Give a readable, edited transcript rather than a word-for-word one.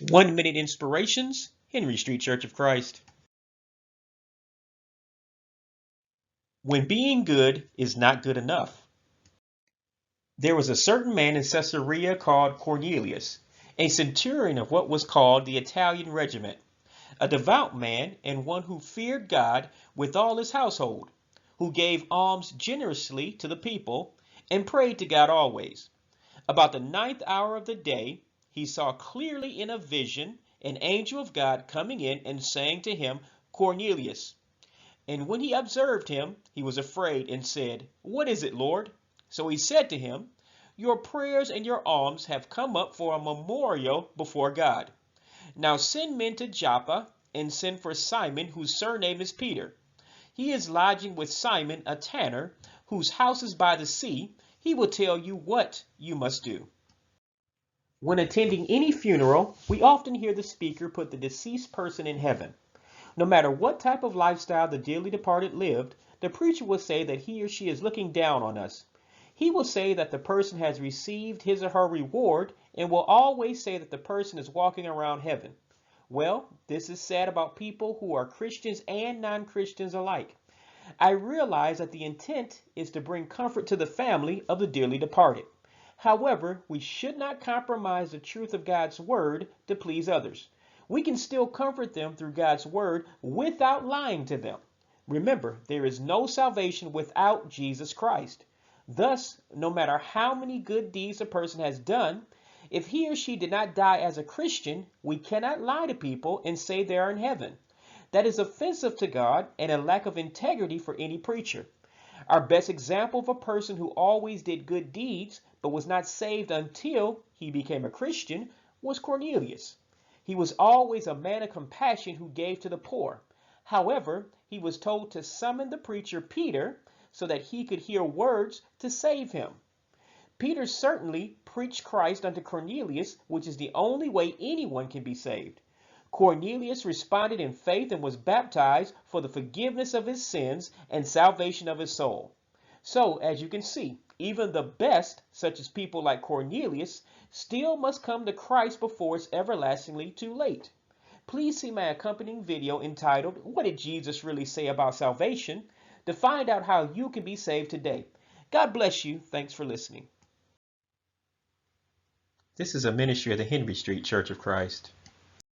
1 minute inspirations, Henry Street Church of Christ. When being good is not good enough. There was a certain man in Caesarea called Cornelius, a centurion of what was called the Italian Regiment, a devout man and one who feared God with all his household, who gave alms generously to the people and prayed to God always. About the 9th hour of the day, he saw clearly in a vision an angel of God coming in and saying to him, Cornelius. And when he observed him, he was afraid and said, What is it, Lord? So he said to him, Your prayers and your alms have come up for a memorial before God. Now send men to Joppa and send for Simon, whose surname is Peter. He is lodging with Simon, a tanner, whose house is by the sea. He will tell you what you must do. When attending any funeral, we often hear the speaker put the deceased person in heaven. No matter what type of lifestyle the dearly departed lived, the preacher will say that he or she is looking down on us. He will say that the person has received his or her reward and will always say that the person is walking around heaven. Well, this is sad about people who are Christians and non-Christians alike. I realize that the intent is to bring comfort to the family of the dearly departed. However, we should not compromise the truth of God's word to please others. We can still comfort them through God's word without lying to them. Remember, there is no salvation without Jesus Christ. Thus, no matter how many good deeds a person has done, if he or she did not die as a Christian, we cannot lie to people and say they are in heaven. That is offensive to God and a lack of integrity for any preacher. Our best example of a person who always did good deeds but was not saved until he became a Christian was Cornelius. He was always a man of compassion who gave to the poor. However, he was told to summon the preacher Peter so that he could hear words to save him. Peter certainly preached Christ unto Cornelius, which is the only way anyone can be saved. Cornelius responded in faith and was baptized for the forgiveness of his sins and salvation of his soul. So, as you can see, even the best, such as people like Cornelius, still must come to Christ before it's everlastingly too late. Please see my accompanying video entitled, What Did Jesus Really Say About Salvation? To find out how you can be saved today. God bless you. Thanks for listening. This is a ministry of the Henry Street Church of Christ.